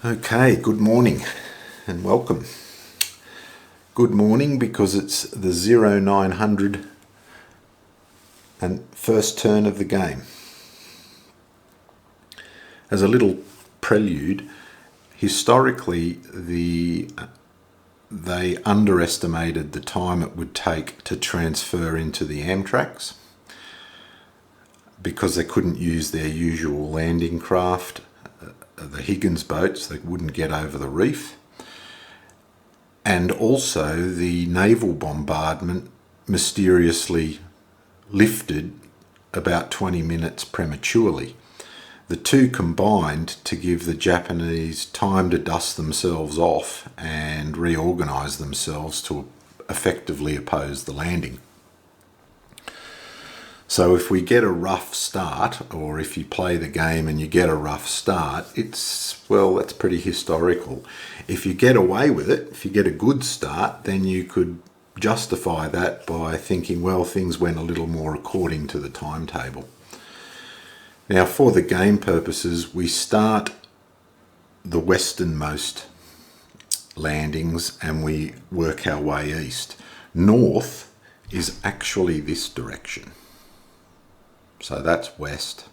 Okay, good morning and welcome. Good morning because it's the 0900 and first turn of the game. As a little prelude, historically they underestimated the time it would take to transfer into the Amtraks because they couldn't use their usual landing craft. The Higgins boats, they wouldn't get over the reef. And also the naval bombardment mysteriously lifted about 20 minutes prematurely. The two combined to give the Japanese time to dust themselves off and reorganize themselves to effectively oppose the landing. So if we get a rough start, or if you play the game and you get a rough start, that's pretty historical. If you get away with it, if you get a good start, then you could justify that by thinking, well, things went a little more according to the timetable. Now, for the game purposes, we start the westernmost landings and we work our way east. North is actually this direction. So that's west,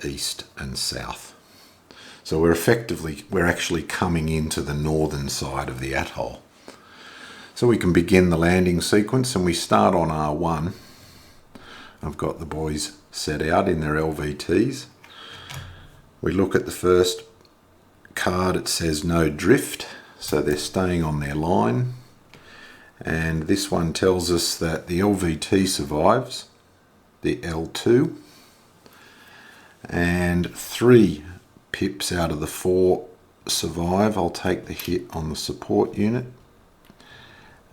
east and south. So we're actually coming into the northern side of the atoll. So we can begin the landing sequence and we start on R1. I've got the boys set out in their LVTs. We look at the first card, it says no drift, so they're staying on their line. And this one tells us that the LVT survives, the L2, and 3 pips out of the 4 survive. I'll take the hit on the support unit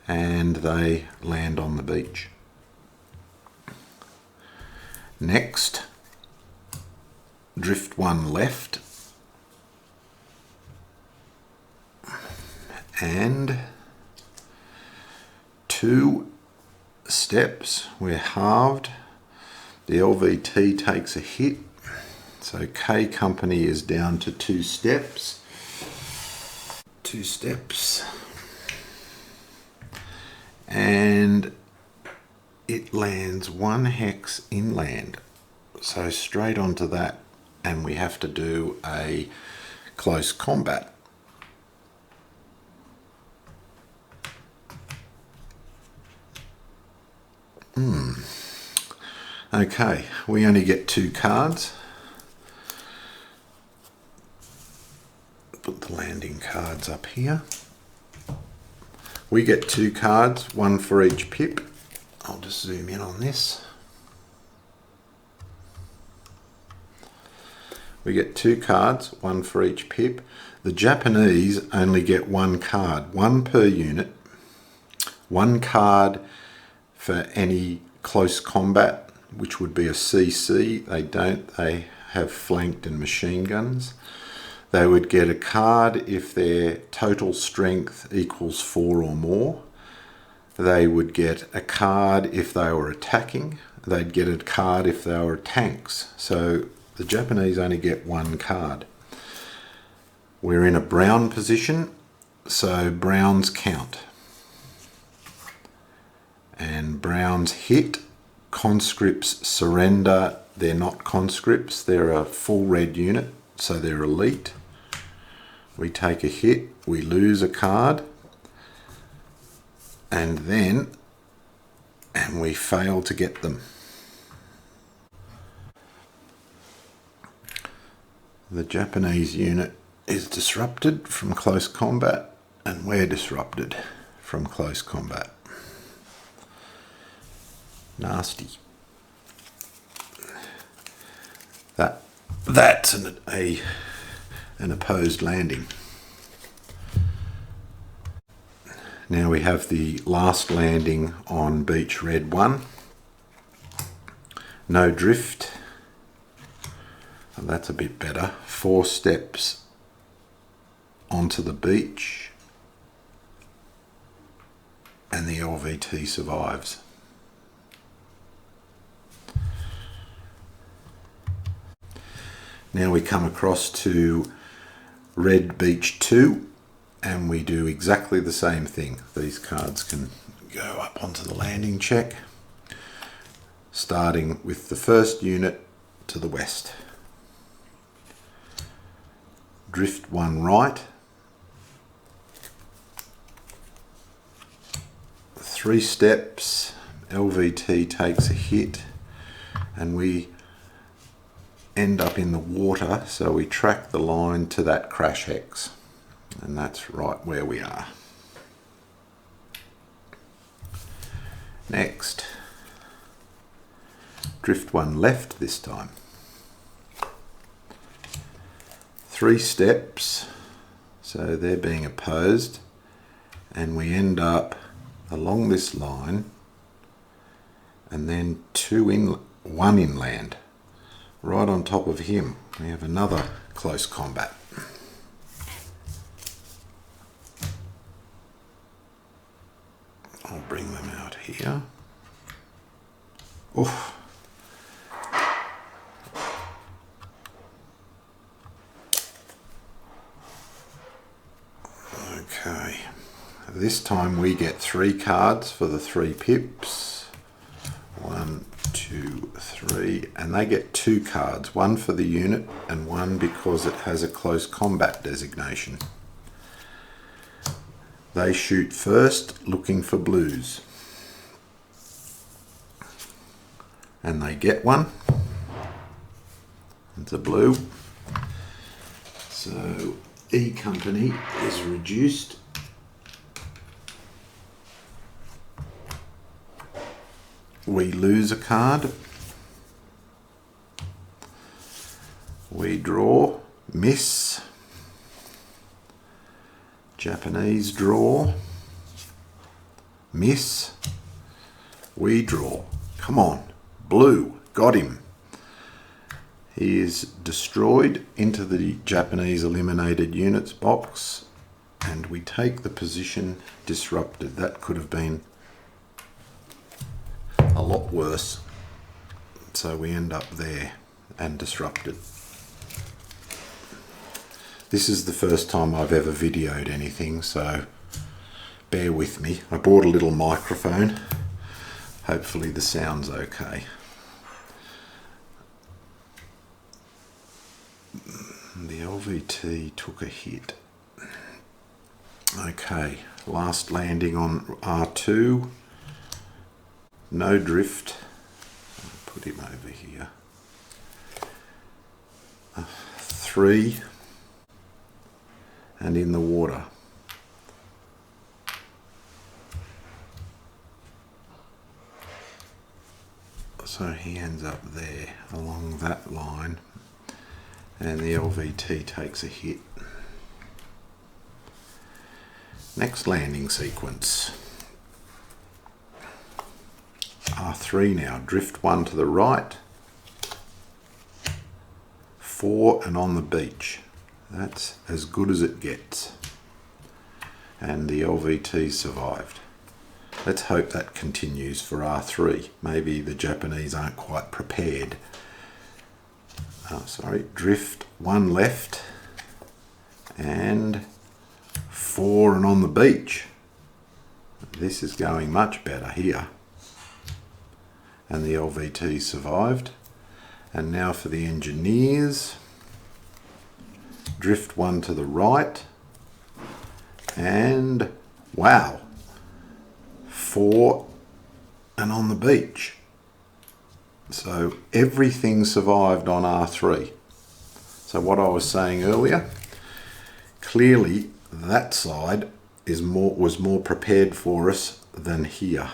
and they land on the beach. Next, drift 1 left and 2 steps. We're halved. The LVT takes a hit, so K Company is down to 2 steps. 2 steps. And it lands 1 hex inland. So straight onto that, and we have to do a close combat. Okay, we only get 2 cards. Put the landing cards up here. We get 2 cards, 1 for each pip. I'll just zoom in on this. We get 2 cards, 1 for each pip. The Japanese only get 1 card, 1 per unit. 1 card for any close combat, which would be a CC. They don't, they have flanked and machine guns. They would get a card if their total strength equals 4 or more. They would get a card if they were attacking. They'd get a card if they were tanks. So the Japanese only get 1 card. We're in a brown position, so browns count. And browns hit. Conscripts surrender. They're not conscripts, they're a full red unit, so they're elite. We take a hit, we lose a card, and we fail to get them. The Japanese unit is disrupted from close combat, and we're disrupted from close combat. Nasty. That's an opposed landing. Now we have the last landing on beach red 1. No drift. And that's a bit better. 4 steps onto the beach and the LVT survives. Now we come across to red beach 2, and we do exactly the same thing. These cards can go up onto the landing check, starting with the first unit to the west. Drift 1 right, 3 steps, LVT takes a hit, and we end up in the water, so we track the line to that crash hex, and that's right where we are. Next, drift 1 left this time. 3 steps, so they're being opposed, and we end up along this line, and then 1 inland. Right on top of him, we have another close combat. I'll bring them out here. Oof. Okay, this time we get 3 cards for the 3 pips. 1, 2, 3, and they get 2 cards, 1 for the unit and 1 because it has a close combat designation. They shoot first, looking for blues, and they get 1. It's a blue, so E Company is reduced. We lose a card. We draw, miss. Japanese draw, miss. We draw. Come on, blue, got him. He is destroyed into the Japanese eliminated units box, and we take the position disrupted. That could have been a lot worse, so we end up there and disrupted. This is the first time I've ever videoed anything, so bear with me. I bought a little microphone. Hopefully the sound's okay. The LVT took a hit. Okay, last landing on R2. No drift. I'll put him over here. 3. And in the water. So he ends up there along that line, and the LVT takes a hit. Next landing sequence. R3 now, drift 1 to the right, 4 and on the beach. That's as good as it gets. And the LVT survived. Let's hope that continues for R3. Maybe the Japanese aren't quite prepared. Drift 1 left and 4 and on the beach. This is going much better here. And the LVT survived. And now for the engineers. Drift 1 to the right, and wow, 4 and on the beach. So everything survived on R3. So what I was saying earlier, clearly that side was more prepared for us than here.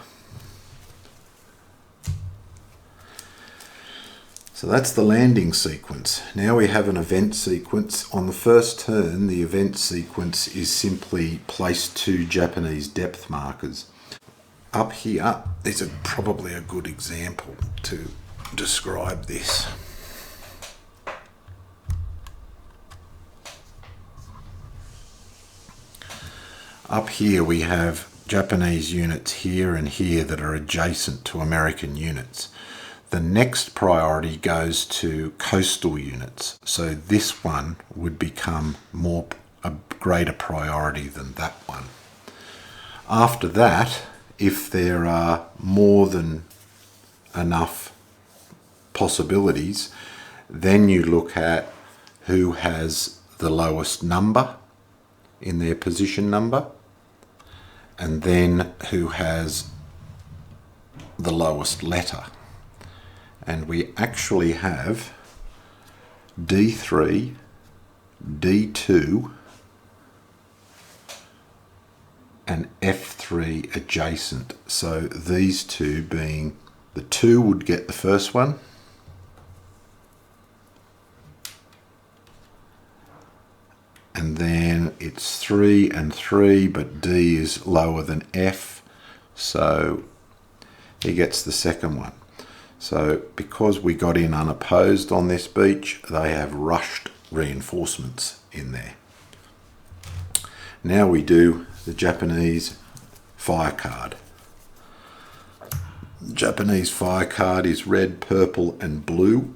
So that's the landing sequence. Now we have an event sequence. On the first turn, the event sequence is simply place 2 Japanese depth markers. Up here is probably a good example to describe this. Up here we have Japanese units here and here that are adjacent to American units. The next priority goes to coastal units. So this one would become a greater priority than that one. After that, if there are more than enough possibilities, then you look at who has the lowest number in their position number, and then who has the lowest letter. And we actually have D3, D2, and F3 adjacent. So these two being, the 2 would get the first one, and then it's 3 and 3, but D is lower than F, so he gets the second one. So because we got in unopposed on this beach, they have rushed reinforcements in there. Now we do the Japanese fire card. The Japanese fire card is red, purple and blue.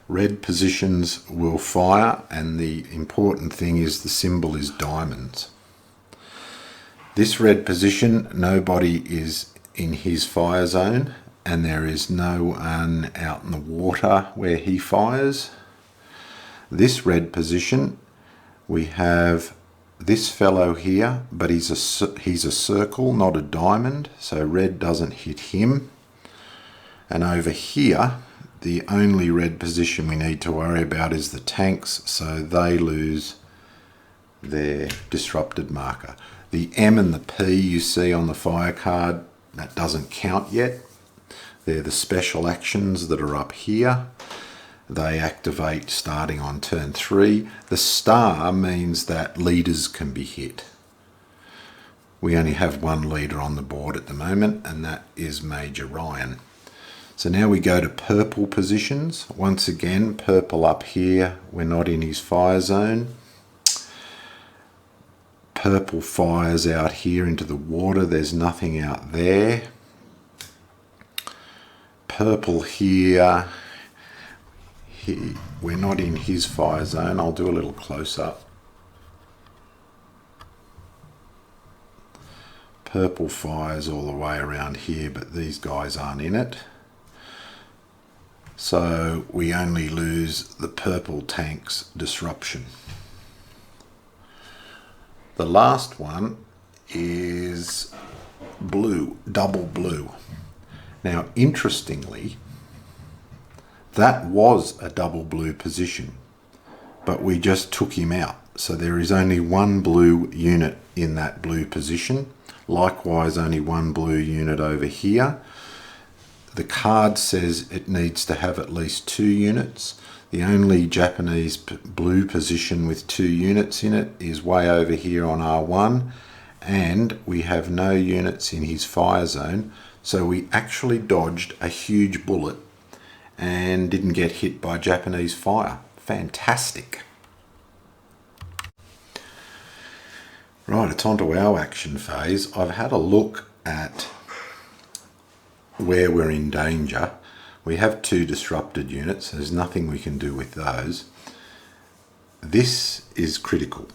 Red positions will fire, and the important thing is the symbol is diamonds. This red position, nobody is in his fire zone, and there is no one out in the water where he fires. This red position, we have this fellow here, but he's a circle, not a diamond, so red doesn't hit him. And over here, the only red position we need to worry about is the tanks, so they lose their disrupted marker. The M and the P you see on the fire card, that doesn't count yet. They're the special actions that are up here. They activate starting on turn 3. The star means that leaders can be hit. We only have one leader on the board at the moment, and that is Major Ryan. So now we go to purple positions. Once again, purple up here, we're not in his fire zone. Purple fires out here into the water, there's nothing out there. Purple here, we're not in his fire zone. I'll do a little close up. Purple fires all the way around here, but these guys aren't in it. So we only lose the purple tank's disruption. The last one is blue, double blue. Now, interestingly, that was a double blue position, but we just took him out. So there is only one blue unit in that blue position. Likewise, only one blue unit over here. The card says it needs to have at least 2 units. The only Japanese blue position with 2 units in it is way over here on R1, and we have no units in his fire zone, so we actually dodged a huge bullet and didn't get hit by Japanese fire. Fantastic. Right, it's on to our action phase. I've had a look at where we're in danger. We have 2 disrupted units. There's nothing we can do with those. This is critical.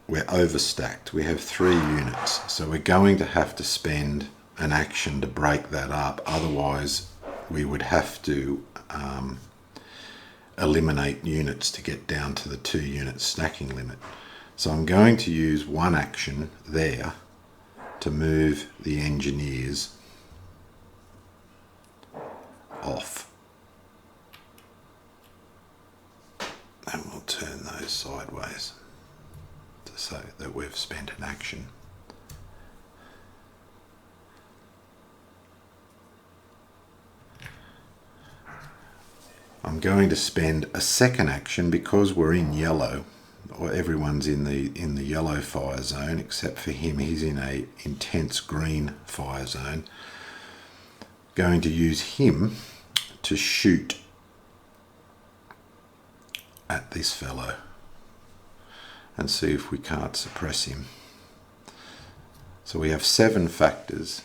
We're overstacked. We have 3 units. So we're going to have to spend an action to break that up. Otherwise, we would have to eliminate units to get down to the 2 unit stacking limit. So I'm going to use one action there to move the engineers off, and we'll turn those sideways to say that we've spent an action. I'm going to spend a second action because we're in yellow, or everyone's in the yellow fire zone except for him. He's in a intense green fire zone. Going to use him to shoot at this fellow and see if we can't suppress him. So we have 7 factors.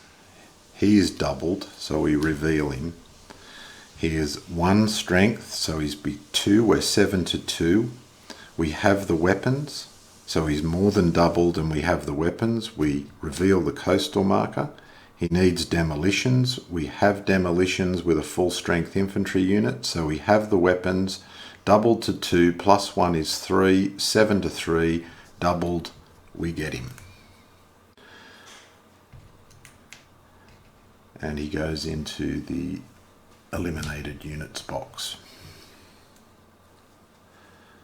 He is doubled, so we reveal him. He is 1 strength, so he's B2. We're 7 to 2. We have the weapons, so he's more than doubled, and we have the weapons. We reveal the coastal marker. He needs demolitions. We have demolitions with a full strength infantry unit, so we have the weapons. Doubled to 2, plus 1 is 3, 7 to 3, doubled, we get him. And he goes into the eliminated units box.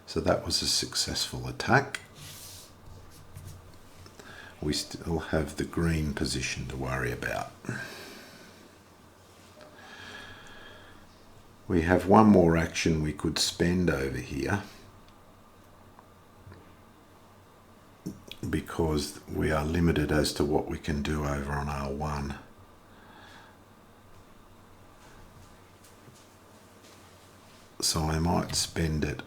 So that was a successful attack. We still have the green position to worry about. We have one more action we could spend over here, because we are limited as to what we can do over on R1. So I might spend it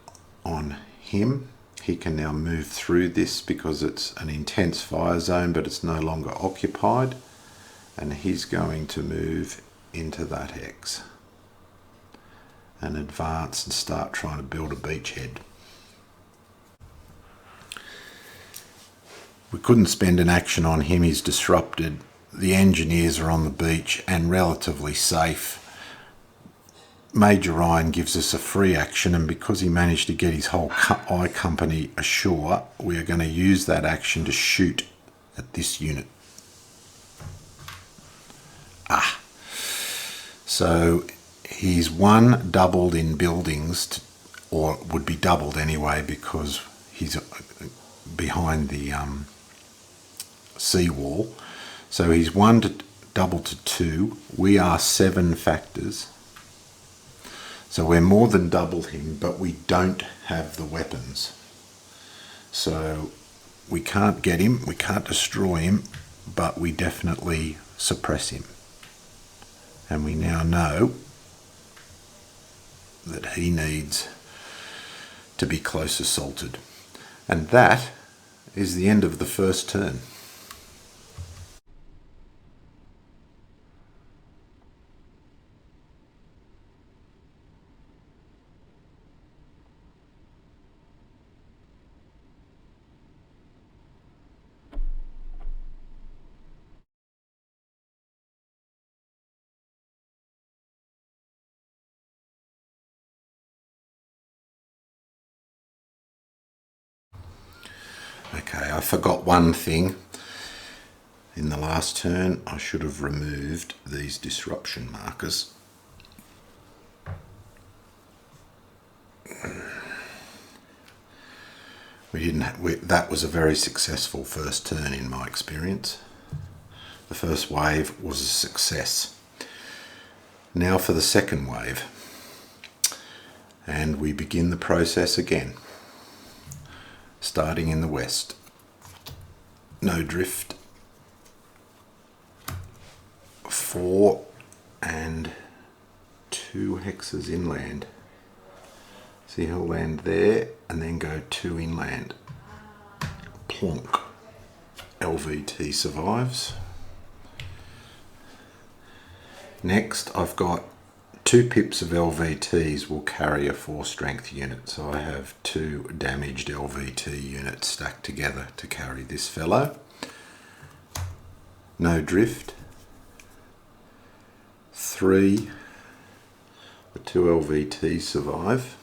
on him. He can now move through this because it's an intense fire zone, but it's no longer occupied. And he's going to move into that X and advance and start trying to build a beachhead. We couldn't spend an action on him. He's disrupted. The engineers are on the beach and relatively safe. Major Ryan gives us a free action, and because he managed to get his whole I company ashore, we are going to use that action to shoot at this unit. So he's 1 doubled in buildings, or would be doubled anyway because he's behind the seawall. So he's 1 to double to 2. We are 7 factors. So we're more than double him, but we don't have the weapons. So we can't get him, we can't destroy him, but we definitely suppress him. And we now know that he needs to be close assaulted. And that is the end of the first turn. Okay, I forgot one thing. In the last turn, I should have removed these disruption markers. That was a very successful first turn in my experience. The first wave was a success. Now for the second wave. And we begin the process again. Starting in the west. No drift. 4 and 2 hexes inland. See, he'll land there and then go 2 inland. Plonk. LVT survives. Next, I've got 2 pips of LVTs will carry a 4 strength unit. So I have 2 damaged LVT units stacked together to carry this fellow. No drift. 3. The 2 LVTs survive.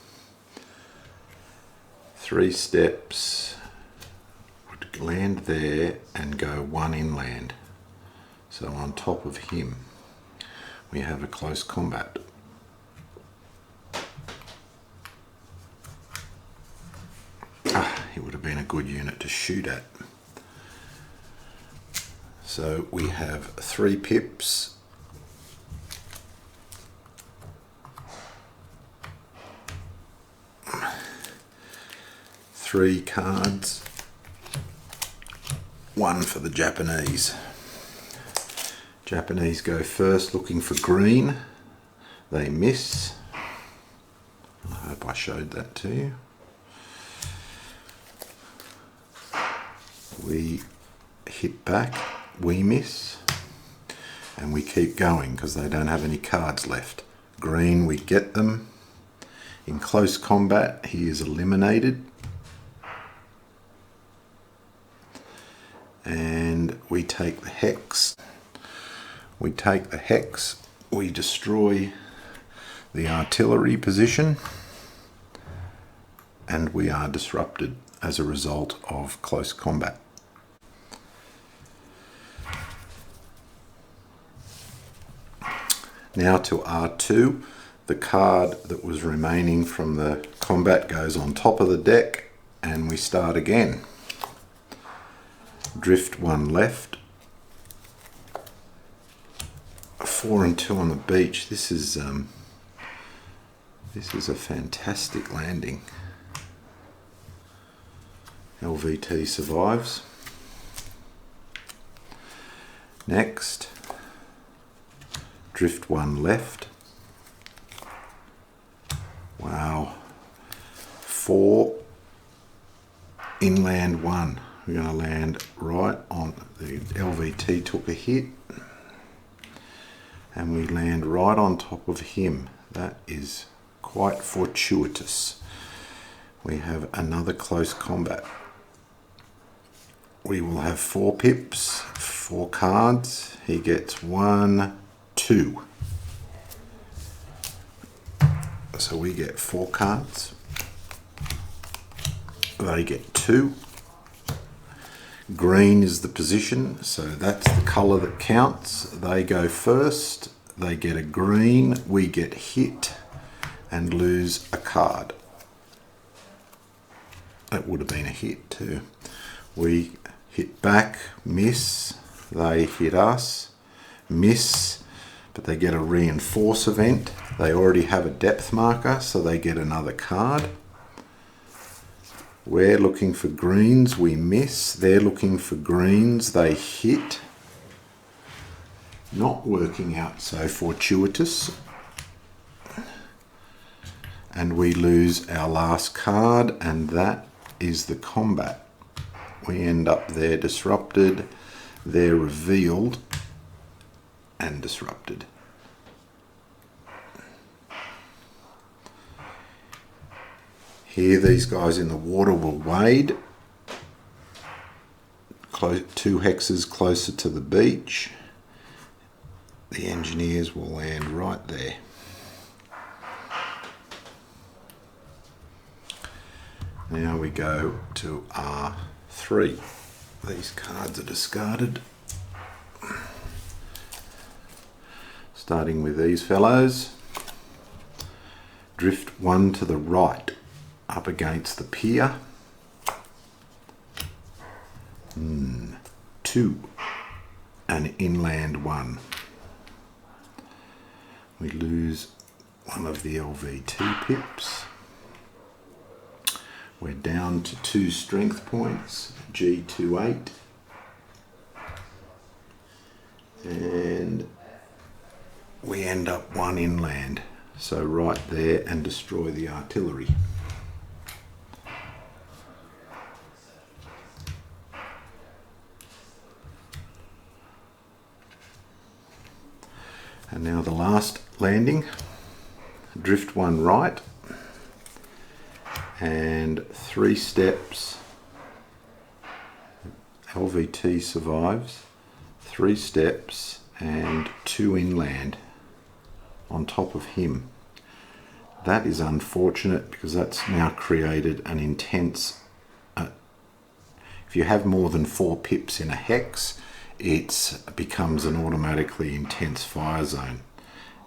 3 steps. Would land there and go 1 inland. So on top of him, we have a close combat. It would have been a good unit to shoot at. So we have 3 pips. Three cards. 1 for the Japanese. Japanese go first looking for green. They miss. I hope I showed that to you. We hit back, we miss, and we keep going because they don't have any cards left. green, we get them. In close combat, he is eliminated. And we take the hex. We take the hex, we destroy the artillery position, and we are disrupted as a result of close combat. Now to R2, the card that was remaining from the combat goes on top of the deck, and we start again. Drift 1 left. 4 and 2 on the beach. This is a fantastic landing. LVT survives. Next, drift 1 left. Wow. 4, inland 1. We're going to land right on the LVT, took a hit, and we land right on top of him. That is quite fortuitous. We have another close combat. We will have 4 pips, 4 cards. He gets 1, 2. So we get 4 cards. They get 2. Green is the position, so that's the colour that counts. They go first, they get a green, we get hit and lose a card. That would have been a hit too. We hit back, miss, they hit us, miss, but they get a reinforce event. They already have a depth marker, so they get another card. We're looking for greens, we miss. They're looking for greens, they hit. Not working out so fortuitous. And we lose our last card, and that is the combat. We end up there disrupted, they're revealed and disrupted. Here, these guys in the water will wade 2 hexes closer to the beach. The engineers will land right there. Now we go to R3. These cards are discarded. Starting with these fellows. Drift 1 to the right. Up against the pier. 2 and inland 1. We lose one of the LV2 pips. We're down to 2 strength points, G28, and we end up 1 inland, so right there, and destroy the artillery. And now the last landing, drift 1 right, and 3 steps, LVT survives, 3 steps and 2 inland on top of him. That is unfortunate because that's now created an intense, if you have more than 4 pips in a hex, it becomes an automatically intense fire zone,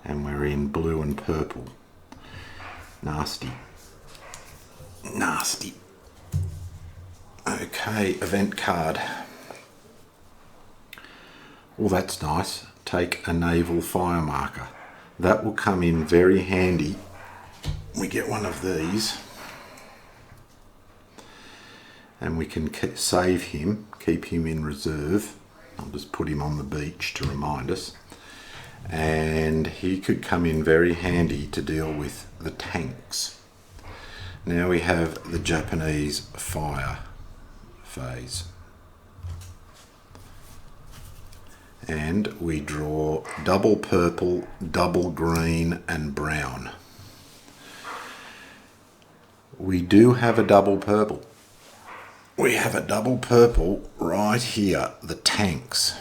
and we're in blue and purple. Nasty. Nasty. Okay, event card. Well, that's nice. Take a naval fire marker. That will come in very handy. We get one of these, and we can save him, keep him in reserve. I'll just put him on the beach to remind us. And he could come in very handy to deal with the tanks. Now we have the Japanese fire phase. and we draw double purple, double green and brown. We do have a double purple. We have a double purple right here, the tanks.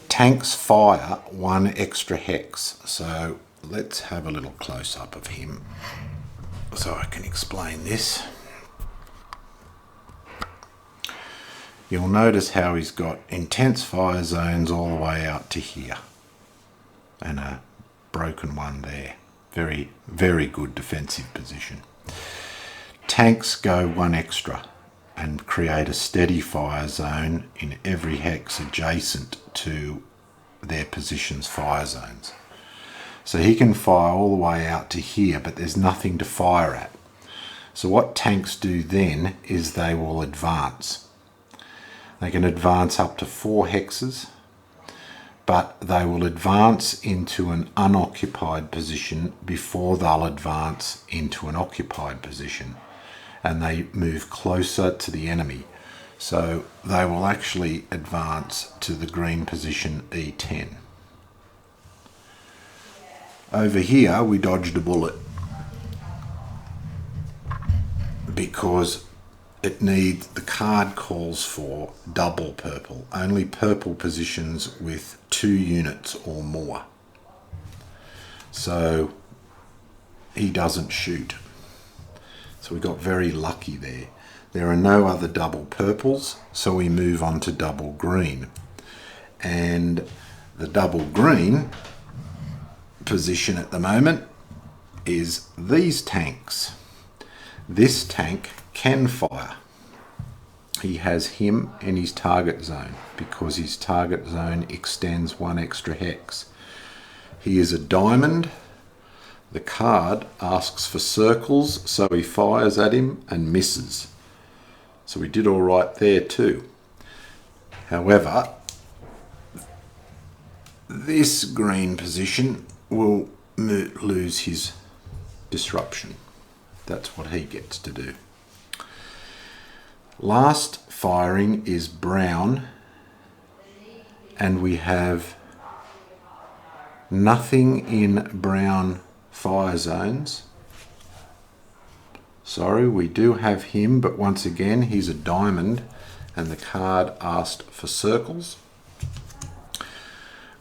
Tanks fire 1 extra hex, so let's have a little close-up of him so I can explain this. You'll notice how he's got intense fire zones all the way out to here and a broken one there. Very, very good defensive position. Tanks go 1 extra and create a steady fire zone in every hex adjacent to their position's fire zones. So he can fire all the way out to here, but there's nothing to fire at. So what tanks do then is they will advance. They can advance up to 4 hexes, but they will advance into an unoccupied position before they'll advance into an occupied position, and they move closer to the enemy. So they will actually advance to the green position E10. Over here we dodged a bullet because the card calls for double purple, only purple positions with 2 units or more. So he doesn't shoot. So we got very lucky there. There are no other double purples, so we move on to double green. And the double green position at the moment is these tanks. This tank can fire. He has him in his target zone because his target zone extends 1 extra hex. He is a diamond. The card asks for circles, so he fires at him and misses. So we did all right there too. However, this green position will lose his disruption. That's what he gets to do. Last firing is brown, and we have nothing in brown fire zones. Sorry, we do have him, but once again he's a diamond and the card asked for circles.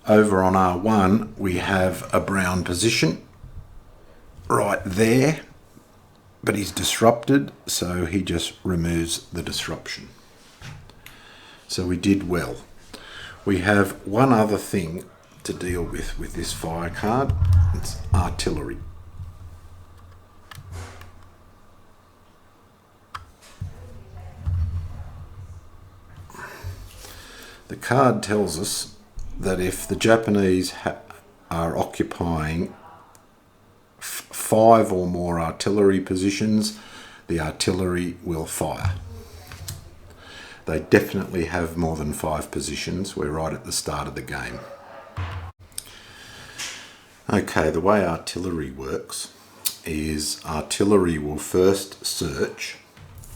Over on R1 we have a brown position right there, but he's disrupted, so he just removes the disruption. So we did well. We have one other thing to deal with this fire card. It's artillery. The card tells us that if the Japanese are occupying 5 or more artillery positions, the artillery will fire. They definitely have more than 5 positions. We're right at the start of the game. Okay, the way artillery works is artillery will first search.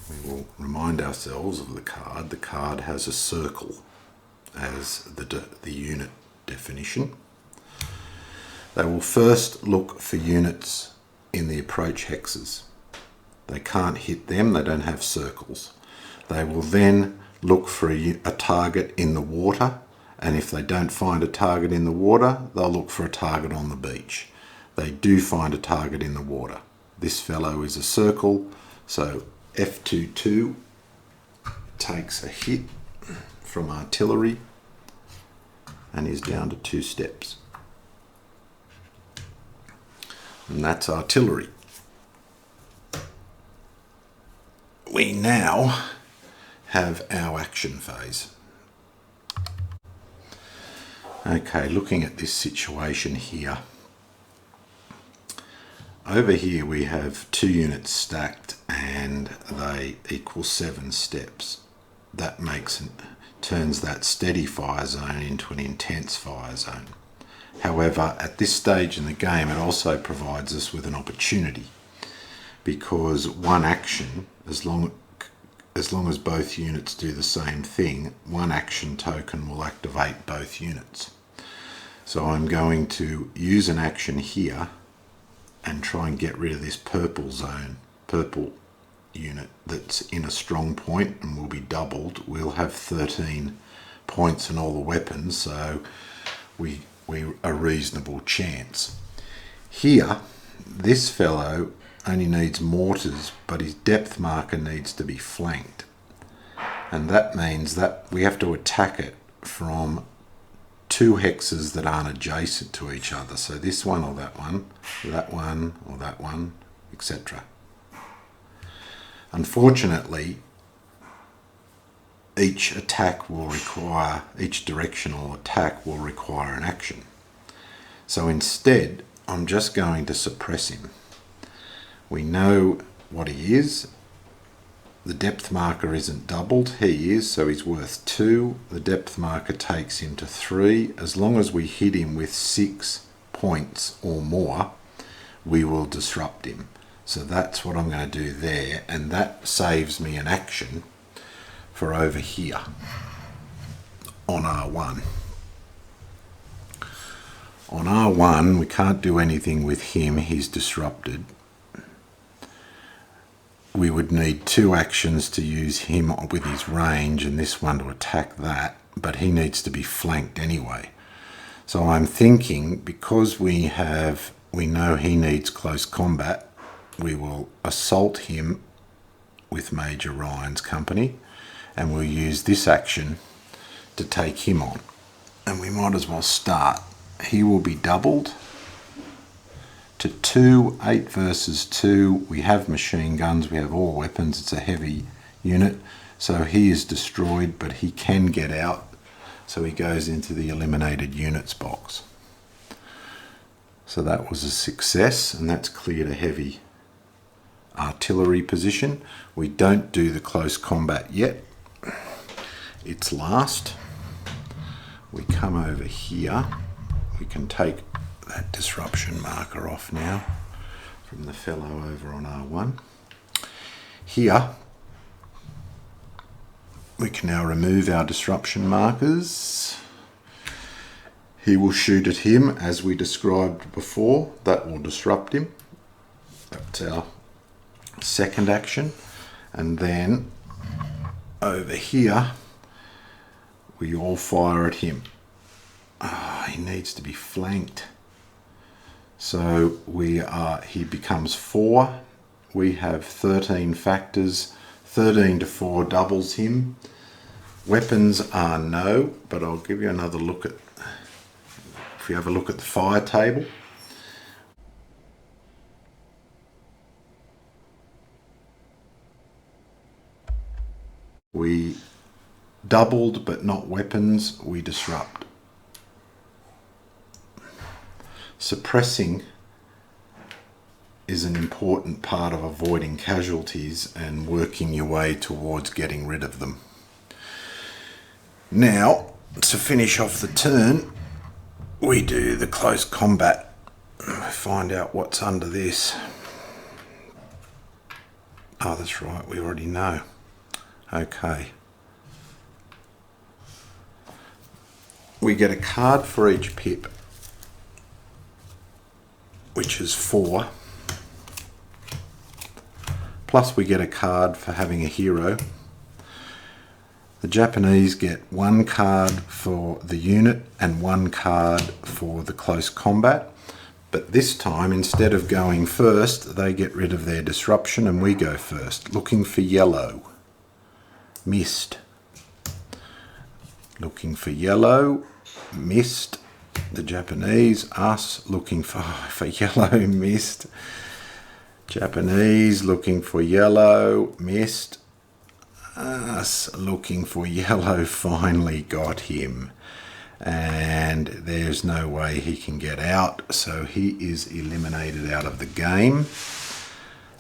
We will remind ourselves of the card. The card has a circle as the unit definition. They will first look for units in the approach hexes. They can't hit them, they don't have circles. They will then look for a target in the water, and if they don't find a target in the water, they'll look for a target on the beach. They do find a target in the water. This fellow is a circle, so F2 takes a hit from artillery and is down to 2 steps. And that's artillery. We now have our action phase. Okay, looking at this situation here. Over here we have 2 units stacked and they equal 7 steps. That turns that steady fire zone into an intense fire zone. However, at this stage in the game, it also provides us with an opportunity, because one action, as long as long as both units do the same thing, one action token will activate both units. So I'm going to use an action here and try and get rid of this purple unit that's in a strong point and will be doubled. We'll have 13 points and all the weapons, so we a reasonable chance. Here, this fellow only needs mortars, but his depth marker needs to be flanked. And that means that we have to attack it from 2 hexes that aren't adjacent to each other. So this one or that one or that one, etc. Unfortunately, each directional attack will require an action. So instead, I'm just going to suppress him. We know what he is. The depth marker isn't doubled. He is, so he's worth 2. The depth marker takes him to 3. As long as we hit him with 6 points or more, we will disrupt him. So that's what I'm going to do there, and that saves me an action for over here on R1. On R1, we can't do anything with him. He's disrupted. We would need 2 actions to use him with his range and this one to attack that, but he needs to be flanked anyway. So I'm thinking, because we know he needs close combat, we will assault him with Major Ryan's company, and we'll use this action to take him on. And we might as well start. He will be doubled to 2, 8 versus 2. We have machine guns, we have all weapons, it's a heavy unit. So he is destroyed, but he can get out. So he goes into the eliminated units box. So that was a success, and that's cleared a heavy artillery position. We don't do the close combat yet. It's last. We come over here. We can take that disruption marker off now from the fellow over on R1. Here, we can now remove our disruption markers. He will shoot at him as we described before. That will disrupt him. That's our second action. And then over here, we all fire at him. He needs to be flanked. So he becomes 4. We have 13 factors. 13 to 4 doubles him. Weapons are no, but I'll give you another look at, if you have a look at the fire table. We doubled, but not weapons, we disrupt. Suppressing is an important part of avoiding casualties and working your way towards getting rid of them. Now, to finish off the turn, we do the close combat. Find out what's under this. Oh, that's right, we already know. Okay. We get a card for each pip, which is 4. Plus we get a card for having a hero. The Japanese get 1 card for the unit and 1 card for the close combat. But this time, instead of going first, they get rid of their disruption and we go first. Looking for yellow. Missed. Looking for yellow. Missed. The Japanese, us looking for yellow, missed. Japanese looking for yellow, missed. Us looking for yellow, finally got him. And there's no way he can get out, so he is eliminated out of the game.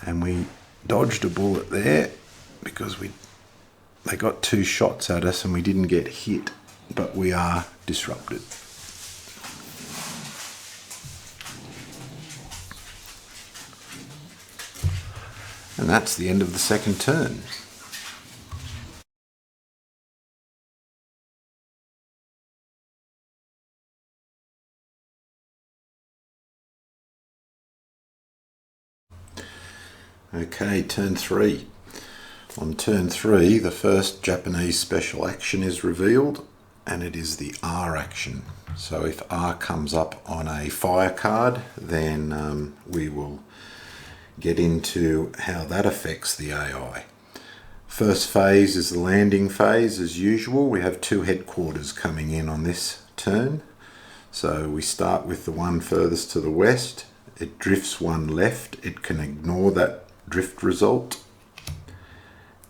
And we dodged a bullet there because they got 2 shots at us and we didn't get hit, but we are disrupted. And that's the end of the second turn. Okay, turn 3. On turn 3, the first Japanese special action is revealed, and it is the R action. So if R comes up on a fire card, then we will get into how that affects the AI. First phase is the landing phase. As usual, we have 2 headquarters coming in on this turn. So we start with the one furthest to the west. It drifts 1 left. It can ignore that drift result,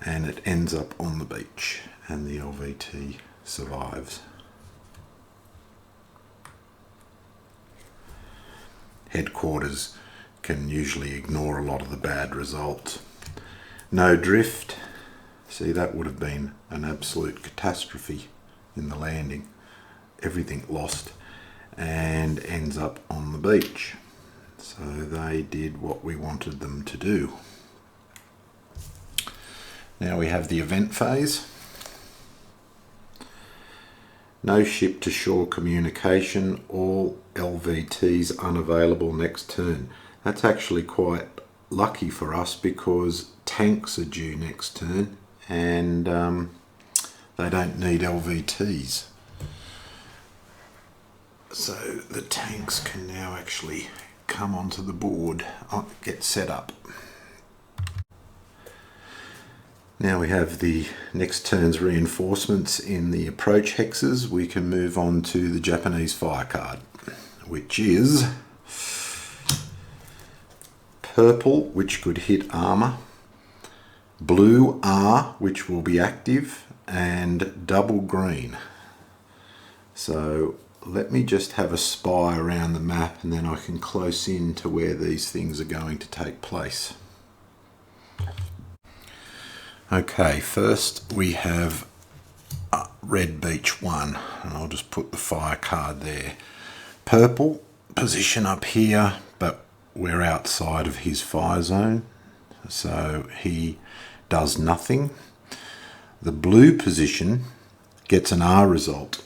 and it ends up on the beach, and the LVT survives. Headquarters can usually ignore a lot of the bad results. No drift. See, that would have been an absolute catastrophe in the landing. Everything lost, and ends up on the beach. So they did what we wanted them to do. Now we have the event phase. No ship to shore communication, all LVTs unavailable next turn. That's actually quite lucky for us because tanks are due next turn, and they don't need LVTs. So the tanks can now actually come onto the board, get set up. Now we have the next turn's reinforcements in the approach hexes. We can move on to the Japanese fire card, which is purple, which could hit armor, blue R, which will be active, and double green. So let me just have a spy around the map, and then I can close in to where these things are going to take place. Okay, first we have Red Beach 1, and I'll just put the fire card there. Purple, position up here, but we're outside of his fire zone, so he does nothing. The blue position gets an R result.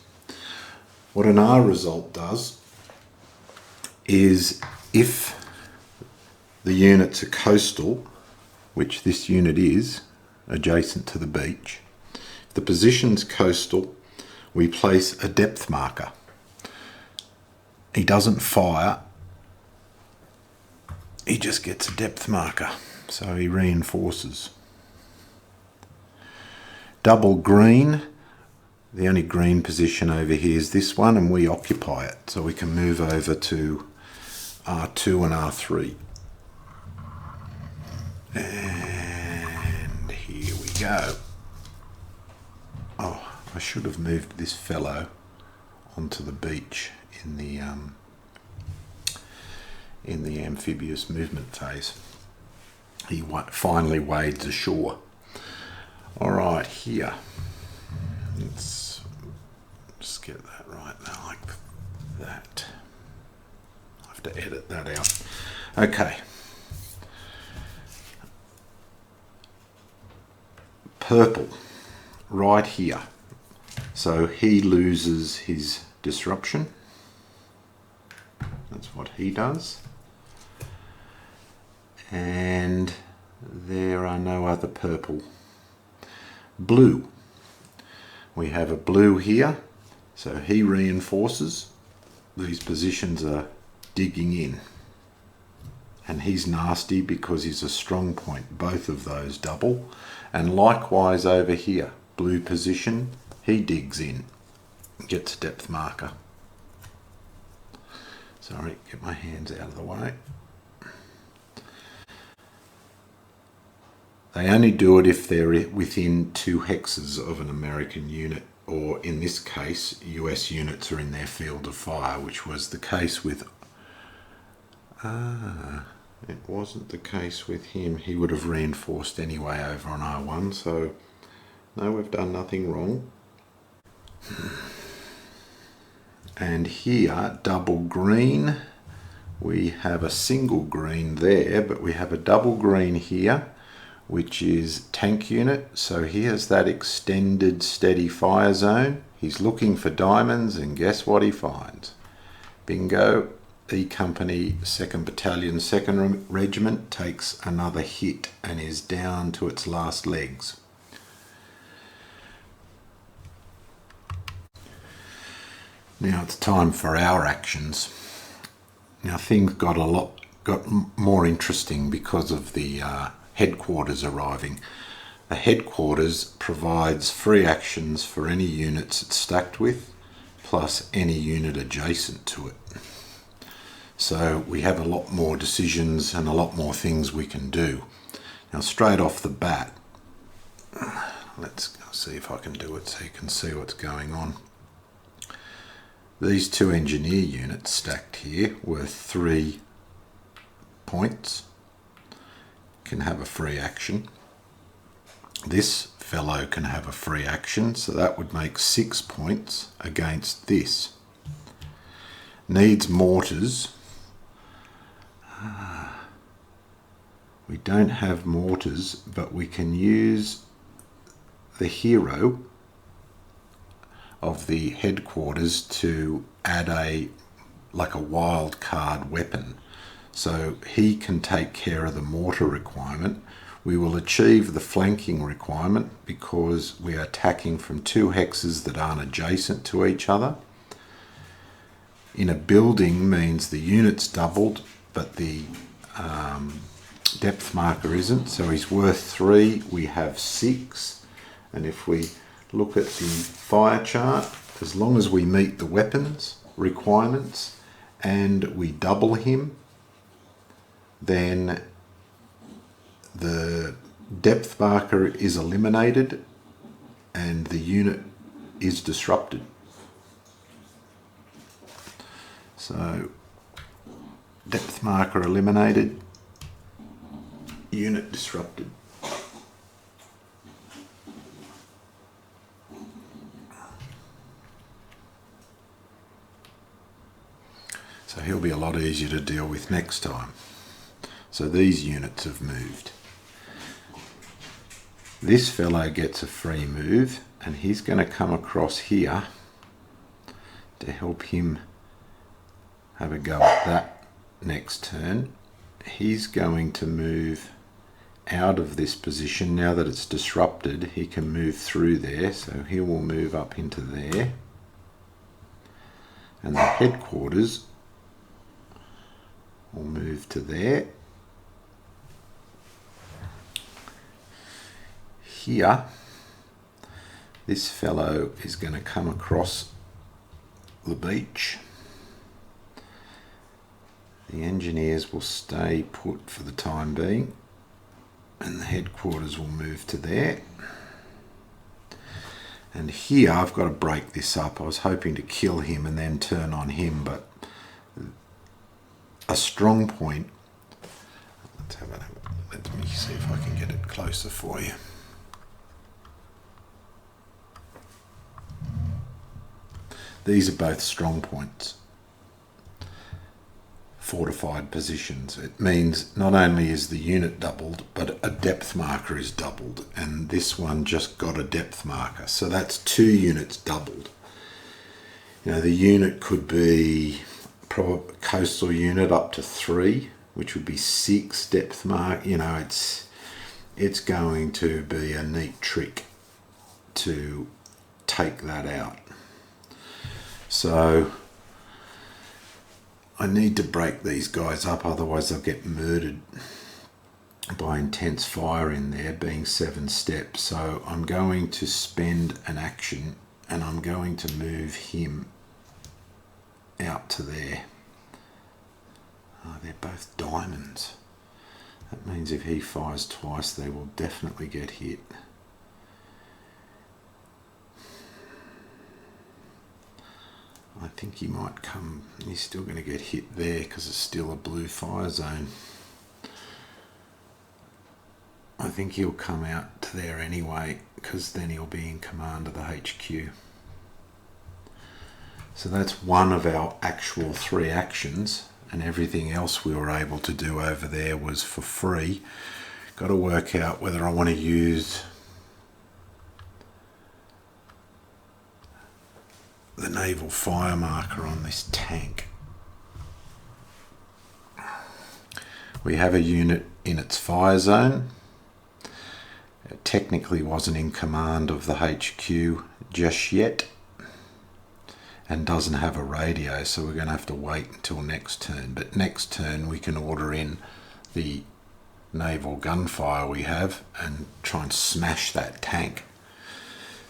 What an R result does is if the units are coastal, which this unit is, adjacent to the beach, if the position's coastal, we place a depth marker. He doesn't fire, he just gets a depth marker, so he reinforces. Double green, the only green position over here is this one, and we occupy it, so we can move over to R2 and R3. And here we go. Oh, I should have moved this fellow onto the beach in the amphibious movement phase. He finally wades ashore. All right, here. Let's just get that right now, like that. I have to edit that out. Okay. Purple, right here. So he loses his disruption. That's what he does. And there are no other purple. Blue. We have a blue here, so he reinforces. These positions are digging in. And he's nasty because he's a strong point. Both of those double. And likewise over here, blue position, he digs in, gets a depth marker. Sorry, get my hands out of the way. They only do it if they're within 2 hexes of an American unit, or in this case, US units are in their field of fire, which was the case with... it wasn't the case with him. He would have reinforced anyway over on R1, so no, we've done nothing wrong. And here, double green. We have a single green there, but we have a double green here, which is tank unit. So he has that extended steady fire zone. He's looking for diamonds, and guess what he finds? Bingo, E Company, 2nd Battalion, 2nd Regiment takes another hit and is down to its last legs. Now it's time for our actions. Now things got more interesting because of the headquarters arriving. The headquarters provides free actions for any units it's stacked with, plus any unit adjacent to it. So we have a lot more decisions and a lot more things we can do. Now straight off the bat, let's see if I can do it so you can see what's going on. These 2 engineer units stacked here worth 3 points can have a free action. This fellow can have a free action, so that would make 6 points against this. Needs mortars. We don't have mortars, but we can use the hero of the headquarters to add a wild card weapon. So he can take care of the mortar requirement. We will achieve the flanking requirement because we are attacking from 2 hexes that aren't adjacent to each other. In a building means the unit's doubled, but the depth marker isn't, so he's worth 3. We have 6, and if we look at the fire chart, as long as we meet the weapons requirements and we double him, then the depth marker is eliminated and the unit is disrupted. So depth marker eliminated, unit disrupted. So he'll be a lot easier to deal with next time. So these units have moved. This fellow gets a free move and he's going to come across here to help him have a go at that next turn. He's going to move out of this position. Now that it's disrupted, he can move through there, so he will move up into there. And the headquarters will move to there. Here, this fellow is going to come across the beach. The engineers will stay put for the time being, and the headquarters will move to there. And here I've got to break this up. I was hoping to kill him and then turn on him, but a strong point. Let me see if I can get it closer for you. These are both strong points. Fortified positions. It means not only is the unit doubled, but a depth marker is doubled, and this one just got a depth marker, so that's 2 units doubled. You know, the unit could be probably coastal unit up to 3, which would be 6 depth mark. You know, it's going to be a neat trick to take that out. So I need to break these guys up, otherwise they'll get murdered by intense fire in there, being 7 steps. So I'm going to spend an action and I'm going to move him out to there. Oh, they're both diamonds. That means if he fires twice, they will definitely get hit. I think he might come, he's still going to get hit there because it's still a blue fire zone. I think he'll come out to there anyway because then he'll be in command of the HQ. So that's one of our actual 3 actions, and everything else we were able to do over there was for free. Got to work out whether I want to use the naval fire marker on this tank. We have a unit in its fire zone. It technically wasn't in command of the HQ just yet and doesn't have a radio, so we're going to have to wait until next turn. But next turn we can order in the naval gunfire we have and try and smash that tank.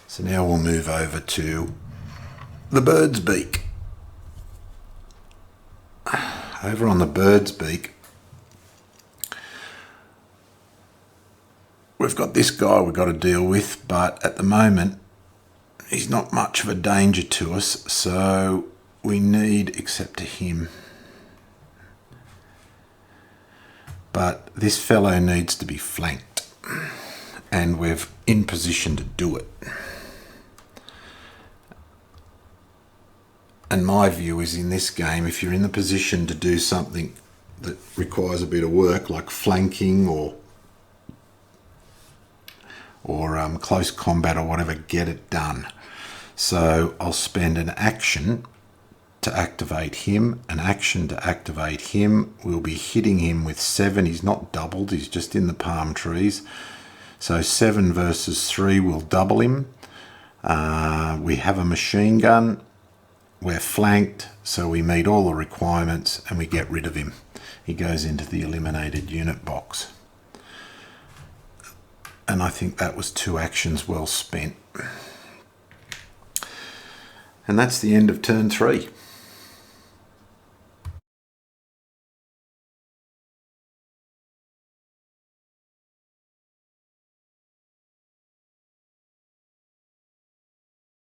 So now we'll move over to the Bird's Beak. Over on the Bird's Beak, we've got this guy we've got to deal with, but at the moment he's not much of a danger to us, so we need, except to him. But this fellow needs to be flanked, and we're in position to do it. And my view is, in this game, if you're in the position to do something that requires a bit of work, like flanking or close combat or whatever, get it done. So I'll spend an action to activate him, an action to activate him. We'll be hitting him with 7. He's not doubled, he's just in the palm trees. So 7 versus 3 will double him. We have a machine gun. We're flanked, so we meet all the requirements and we get rid of him. He goes into the eliminated unit box. And I think that was 2 actions well spent. And that's the end of turn 3.